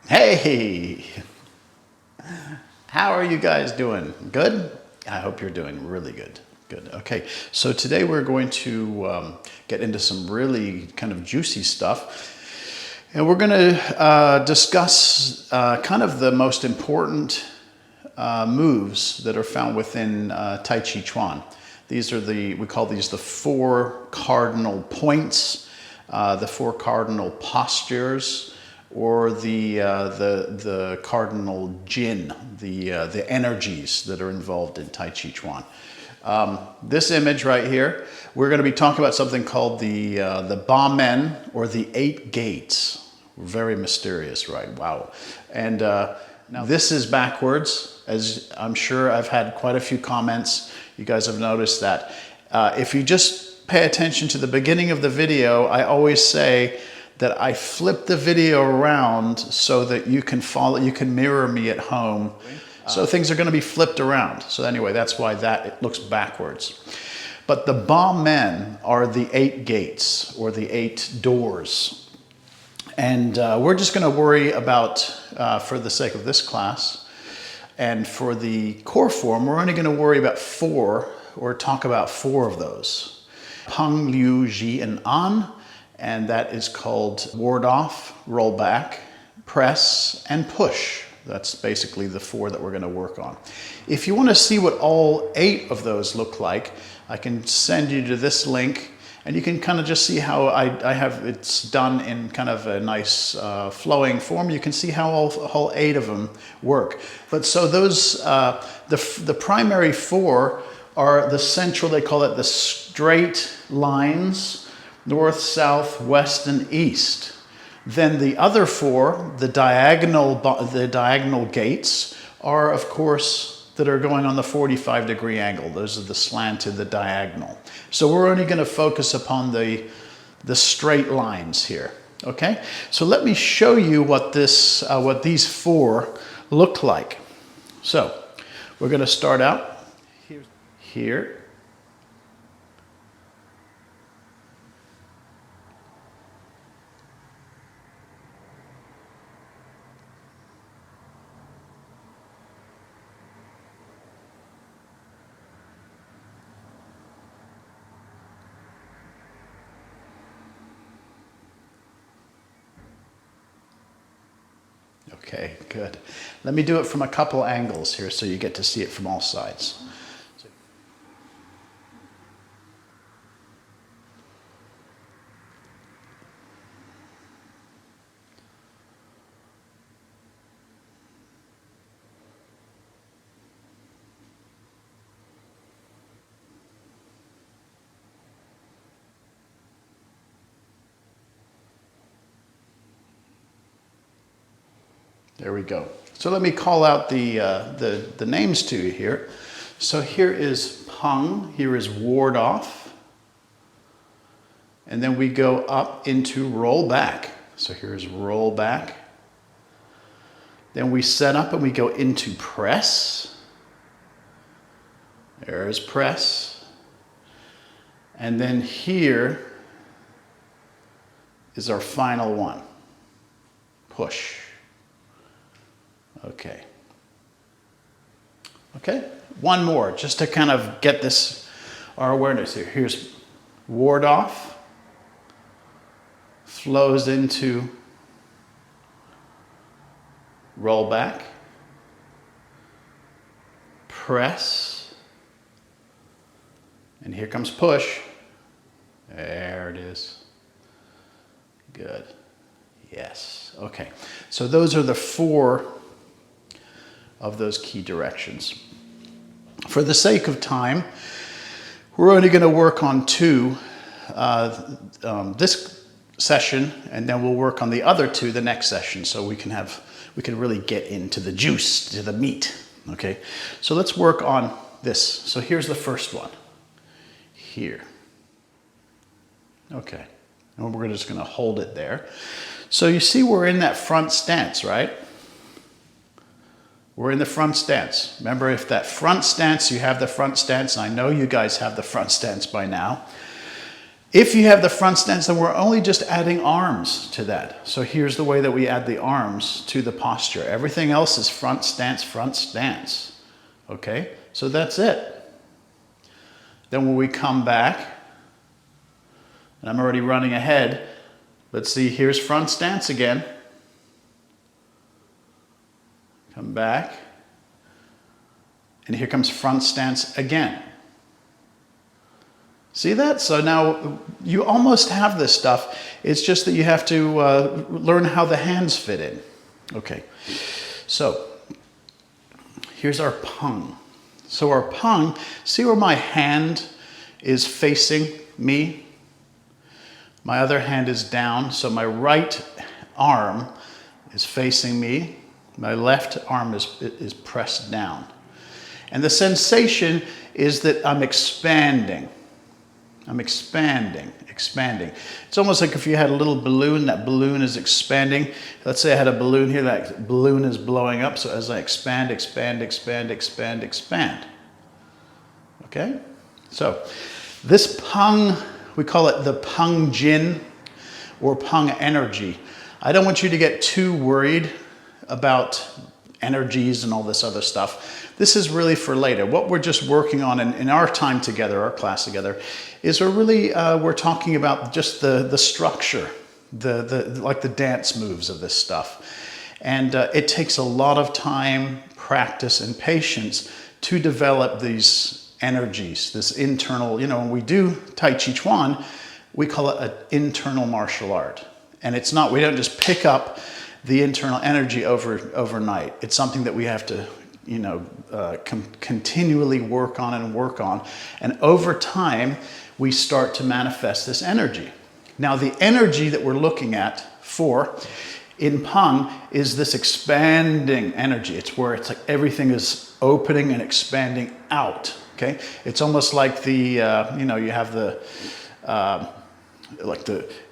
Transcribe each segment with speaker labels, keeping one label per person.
Speaker 1: Hey, how are you guys doing? Good? I hope you're doing really good. Good. Okay, so today we're going to get into some really kind of juicy stuff. And we're going to discuss kind of the most important moves that are found within Tai Chi Chuan. These are we call these the four cardinal points, the four cardinal postures, or the cardinal jin, the energies that are involved in Tai Chi Chuan. This image right here, we're going to be talking about something called the Ba Men, or the 8 gates. Very mysterious, right? Wow. And now this is backwards, as I'm sure I've had quite a few comments. You guys have noticed that. If you just pay attention to the beginning of the video, I always say that I flip the video around so that you can follow, you can mirror me at home. So things are going to be flipped around. So anyway, that's why it looks backwards. But the Ba Men are the 8 gates, or the 8 doors. And we're just going to worry about, for the sake of this class, and for the core form, we're only going to worry about 4, or talk about 4 of those. Peng, Liu, Ji, and An. And that is called ward off, roll back, press, and push. That's basically the 4 that we're going to work on. If you want to see what all 8 of those look like, I can send you to this link, and you can kind of just see how I have it's done in kind of a nice flowing form. You can see how all 8 of them work. But so those, the primary 4 are the central, they call it the straight lines, north, south, west, and east. Then the other 4, the diagonal gates, are of course that are going on the 45-degree angle. Those are the slanted, the diagonal. So we're only going to focus upon the straight lines here. Okay. So let me show you what these 4 look like. So we're going to start out here. Okay, good. Let me do it from a couple angles here so you get to see it from all sides. There we go. So let me call out the names to you here. So here is Peng, here is ward off. And then we go up into roll back. So here's roll back. Then we set up and we go into press. There's press. And then here is our final one. Push. Okay. Okay, one more, just to kind of get our awareness here. Here's ward off, flows into roll back, press, and here comes push. There it is. Good. Yes. Okay. So those are the 4 of those key directions. For the sake of time, we're only going to work on 2 this session, and then we'll work on the other 2 the next session, so we can really get into the juice, to the meat. Okay, so let's work on this. So here's the first one. Here. Okay, and we're just going to hold it there. So you see we're in that front stance, right? We're in the front stance. Remember, if that front stance, you have the front stance, and I know you guys have the front stance by now. If you have the front stance, then we're only just adding arms to that. So here's the way that we add the arms to the posture. Everything else is front stance, front stance. Okay, so that's it. Then when we come back, and I'm already running ahead, let's see, here's front stance again. Come back, and here comes front stance again. See that? So now you almost have this stuff. It's just that you have to learn how the hands fit in. Okay, so here's our pung. So our pung, see where my hand is facing me? My other hand is down, so my right arm is facing me. My left arm is pressed down. And the sensation is that I'm expanding. I'm expanding. It's almost like if you had a little balloon, that balloon is expanding. Let's say I had a balloon here, that balloon is blowing up. So as I expand. Okay? So this pung, we call it the pung jin or pung energy. I don't want you to get too worried about energies and all this other stuff. This is really for later. What we're just working on in our time together, our class together, is we're talking about just the structure, like the dance moves of this stuff. And it takes a lot of time, practice, and patience to develop these energies, this internal, when we do Tai Chi Chuan, we call it an internal martial art. And it's not, we don't just pick up the internal energy overnight. It's something that we have to, continually work on. And over time, we start to manifest this energy. Now, the energy that we're looking at in pung is this expanding energy. It's where it's like everything is opening and expanding out. Okay, it's almost like you have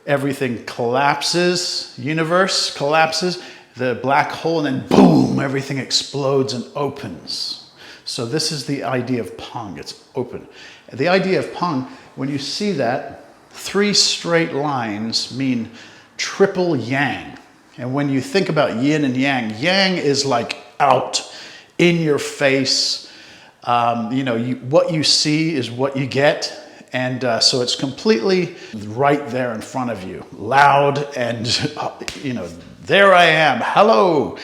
Speaker 1: everything collapses, universe collapses, the black hole, and then boom, everything explodes and opens. So this is the idea of pung. It's open. The idea of pung, when you see that, 3 straight lines mean triple yang. And when you think about yin and yang, yang is like out, in your face. What you see is what you get. And so it's completely right there in front of you, loud and, there I am, hello.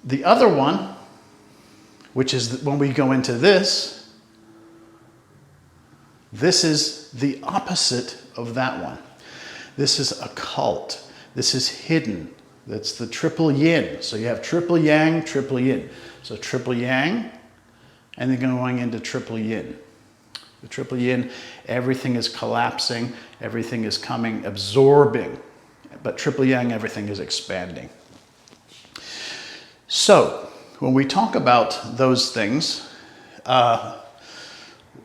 Speaker 1: The other one, which is when we go into this is the opposite of that one. This is occult. This is hidden. That's the triple yin. So you have triple yang, triple yin. So triple yang, and then going into triple yin. The triple yin, everything is collapsing, everything is coming, absorbing. But triple yang, everything is expanding. So, when we talk about those things,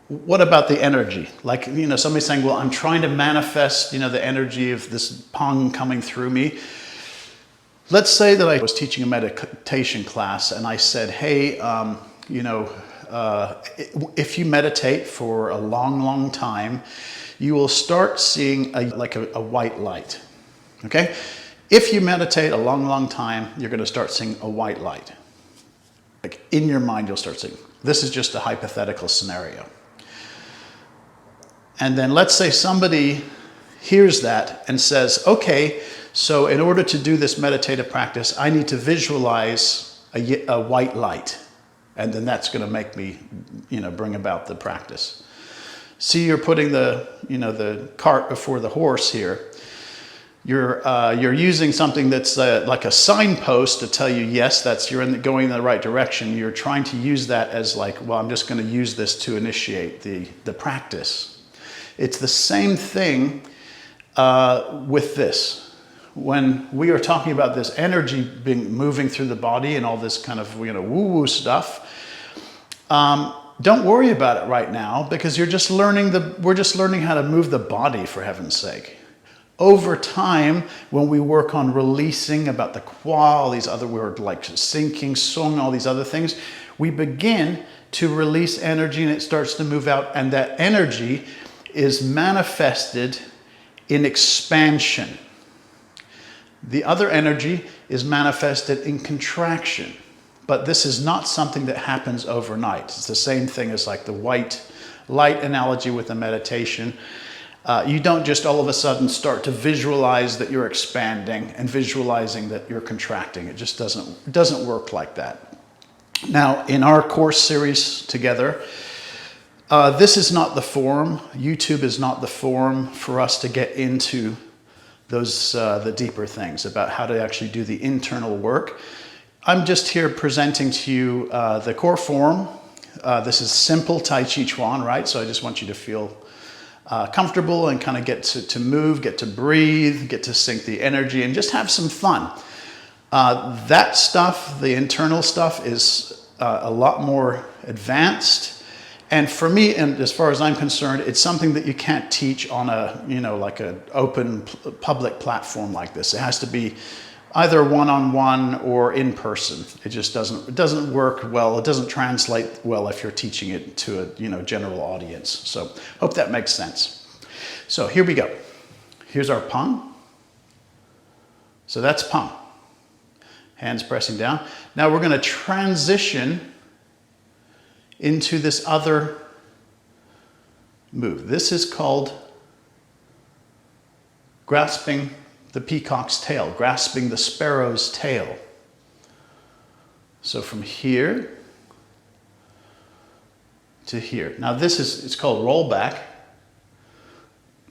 Speaker 1: what about the energy? Like, somebody saying, well, I'm trying to manifest, the energy of this pung coming through me. Let's say that I was teaching a meditation class and I said, hey, if you meditate for a long, long time, you will start seeing a white light. Okay? If you meditate a long, long time, you're going to start seeing a white light. Like in your mind, you'll start seeing. This is just a hypothetical scenario. And then let's say somebody hears that and says, okay, so in order to do this meditative practice, I need to visualize a white light. And then that's going to make me, bring about the practice. See, you're putting the cart before the horse here. You're using something that's like a signpost to tell you, yes, you're going in the right direction. You're trying to use that as like, well, I'm just going to use this to initiate the practice. It's the same thing with this. When we are talking about this energy moving through the body and all this kind of woo-woo stuff, don't worry about it right now because we're just learning how to move the body, for heaven's sake. Over time, when we work on releasing about the qua, all these other words like sinking, sung, all these other things, we begin to release energy and it starts to move out, and that energy is manifested in expansion. The other energy is manifested in contraction. But this is not something that happens overnight. It's the same thing as like the white light analogy with the meditation. You don't just all of a sudden start to visualize that you're expanding and visualizing that you're contracting. It just doesn't work like that. Now, in our course series together, this is not the forum. YouTube is not the forum for us to get into those the deeper things about how to actually do the internal work. I'm just here presenting to you the core form. This is simple Tai Chi Chuan, right? So I just want you to feel comfortable and kind of get to move, get to breathe, get to sync the energy, and just have some fun. That stuff, the internal stuff, is a lot more advanced. And for me, and as far as I'm concerned, it's something that you can't teach on a, like an open public platform like this. It has to be either one-on-one or in person. It just doesn't work well. It doesn't translate well if you're teaching it to a general audience. So hope that makes sense. So here we go. Here's our pang. So that's pang. Hands pressing down. Now we're going to transition into this other move. This is called grasping the peacock's tail, grasping the sparrow's tail. So from here to here. Now it's called rollback,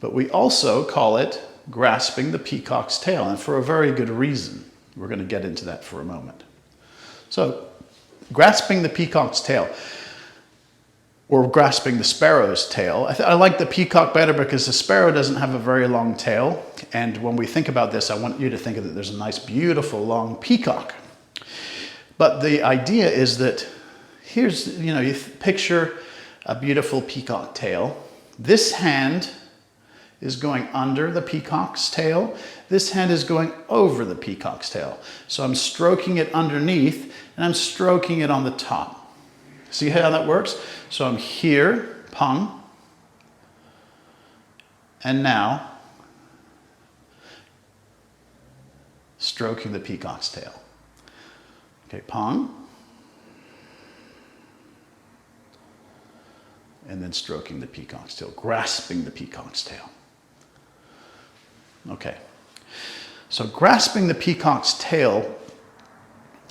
Speaker 1: but we also call it grasping the peacock's tail, and for a very good reason. We're going to get into that for a moment. So grasping the peacock's tail, or grasping the sparrow's tail. I like the peacock better because the sparrow doesn't have a very long tail. And when we think about this, I want you to think of that there's a nice, beautiful, long peacock. But the idea is that here's, you picture a beautiful peacock tail. This hand is going under the peacock's tail. This hand is going over the peacock's tail. So I'm stroking it underneath and I'm stroking it on the top. See how that works? So I'm here, pang, and now stroking the peacock's tail. Okay, pang, and then stroking the peacock's tail, grasping the peacock's tail. Okay, so grasping the peacock's tail,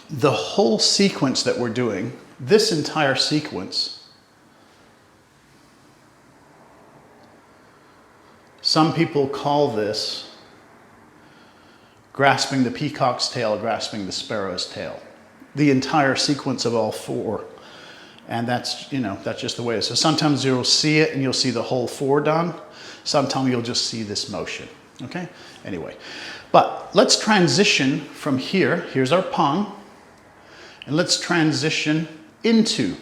Speaker 1: the whole sequence that we're doing, this entire sequence, some people call this grasping the peacock's tail, grasping the sparrow's tail. The entire sequence of all four. And that's just the way it is. So sometimes you'll see it and you'll see the whole four done. Sometimes you'll just see this motion. Okay? Anyway. But let's transition from here. Here's our pang. And let's transition into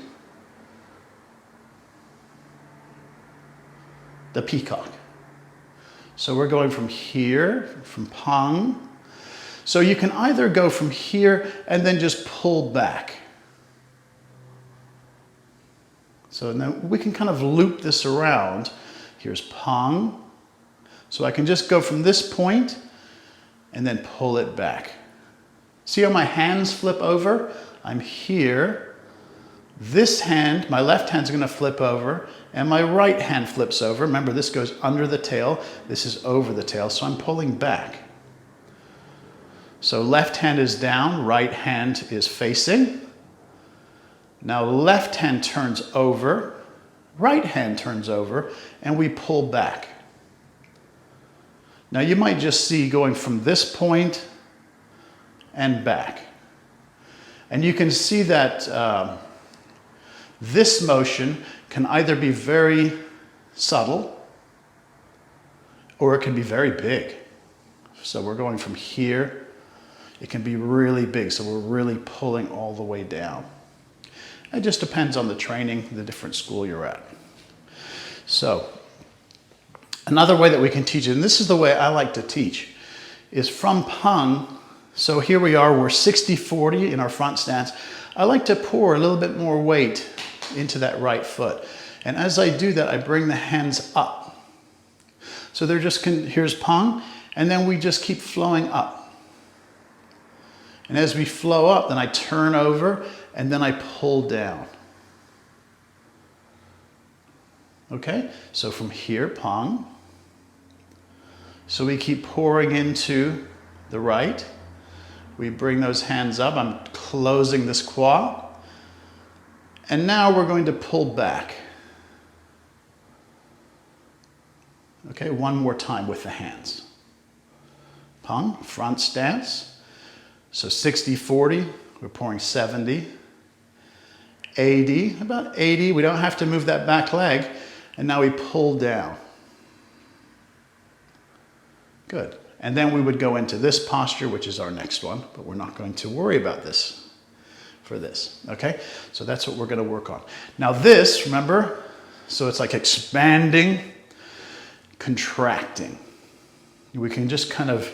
Speaker 1: the peacock. So we're going from here, from pang. So you can either go from here and then just pull back. So now we can kind of loop this around. Here's pang. So I can just go from this point and then pull it back. See how my hands flip over? I'm here. This hand, my left hand's going to flip over, and my right hand flips over. Remember, this goes under the tail. This is over the tail, so I'm pulling back. So left hand is down, right hand is facing. Now left hand turns over, right hand turns over, and we pull back. Now you might just see going from this point and back. And you can see that this motion can either be very subtle or it can be very big. So we're going from here, it can be really big, so we're really pulling all the way down. It just depends on the training, the different school you're at. So another way that we can teach it, and this is the way I like to teach, is from pang. So here we are, we're 60-40 in our front stance. I like to pour a little bit more weight into that right foot. And as I do that, I bring the hands up. So they're just, here's Pang, and then we just keep flowing up. And as we flow up, then I turn over, and then I pull down. Okay, so from here, Pang. So we keep pouring into the right. We bring those hands up. I'm closing this kwa. And now we're going to pull back. Okay, one more time with the hands. Pang, front stance. So 60-40, we're pouring 70. 80, about 80. We don't have to move that back leg. And now we pull down. Good. And then we would go into this posture, which is our next one, but we're not going to worry about this for this, okay? So that's what we're going to work on. Now this, remember, so it's like expanding, contracting. We can just kind of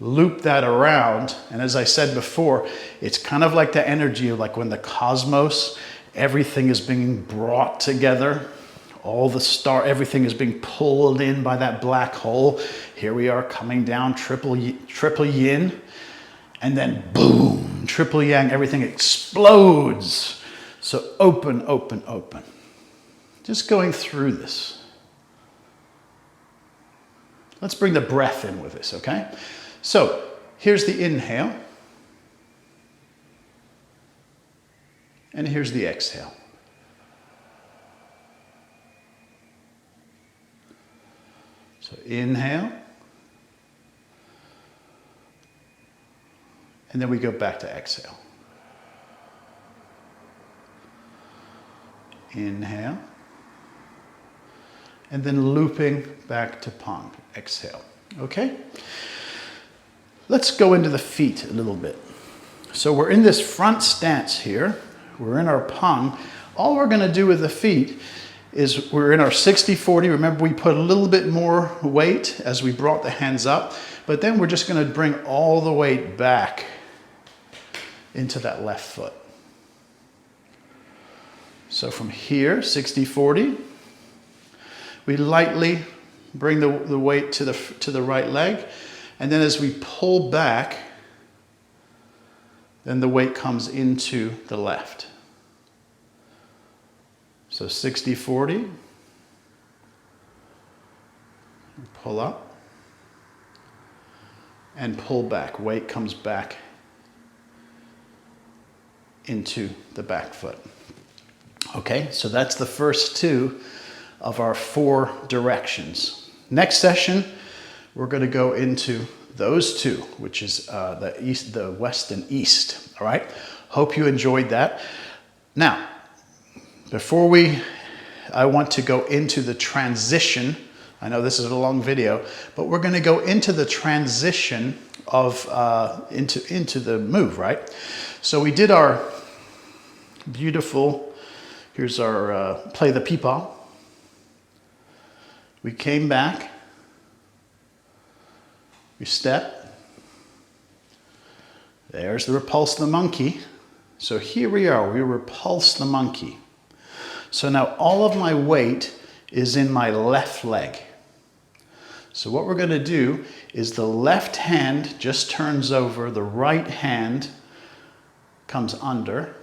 Speaker 1: loop that around, and as I said before, it's kind of like the energy of like when the cosmos, everything is being brought together. All the everything is being pulled in by that black hole. Here we are coming down, triple yin, and then boom, triple yang, everything explodes. So open, open, open. Just going through this. Let's bring the breath in with this, okay? So here's the inhale. And here's the exhale. So inhale, and then we go back to exhale. Inhale, and then looping back to Pang, exhale, okay? Let's go into the feet a little bit. So we're in this front stance here, we're in our Pang. All we're gonna do with the feet is we're in our 60-40. Remember, we put a little bit more weight as we brought the hands up, but then we're just going to bring all the weight back into that left foot. So from here, 60-40, we lightly bring the weight to the right leg, and then as we pull back, then the weight comes into the left. So 60-40, pull up and pull back. Weight comes back into the back foot. Okay, so that's the first two of our 4 directions. Next session, we're going to go into those 2, which is the west and east. All right, hope you enjoyed that. Now, before I want to go into the transition. I know this is a long video, but we're going to go into the transition of into the move, right? So we did our beautiful. Here's our play the peepaw. We came back. We step. There's the repulse the monkey. So here we are. We repulse the monkey. So now all of my weight is in my left leg. So what we're going to do is the left hand just turns over, the right hand comes under.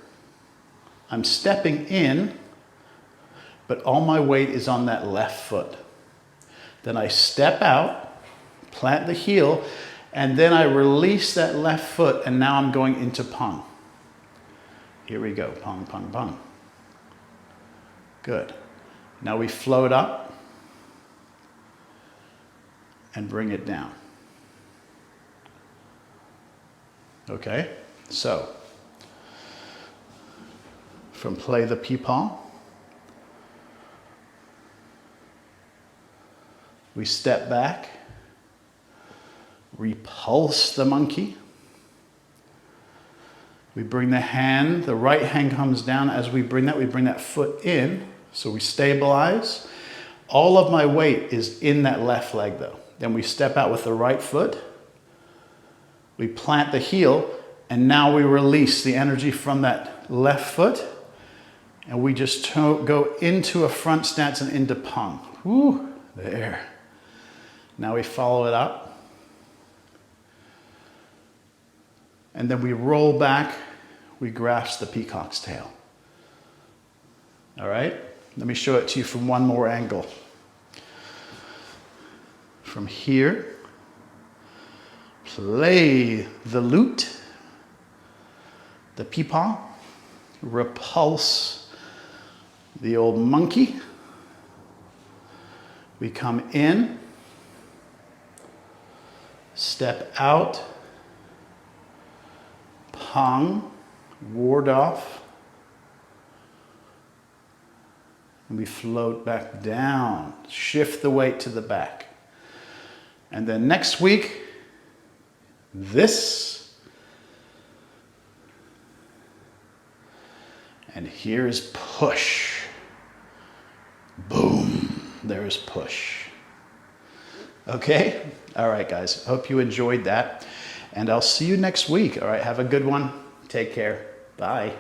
Speaker 1: I'm stepping in, but all my weight is on that left foot. Then I step out, plant the heel, and then I release that left foot, and now I'm going into Pang. Here we go, Pang, Pang, Pang. Good. Now we float up and bring it down. Okay, so from play the peepaw, we step back, repulse the monkey. We bring the hand, the right hand comes down. As we bring that foot in. So we stabilize. All of my weight is in that left leg though. Then we step out with the right foot. We plant the heel, and now we release the energy from that left foot. And we just go into a front stance and into Pang. Woo, there. Now we follow it up. And then we roll back, we grasp the peacock's tail. All right? Let me show it to you from one more angle. From here, play the lute, the peepaw, repulse the old monkey. We come in, step out, pong, ward off, and we float back down, shift the weight to the back. And then next week, this, and here's push. Boom, there's push. Okay? All right, guys, hope you enjoyed that. And I'll see you next week. All right, have a good one. Take care. Bye.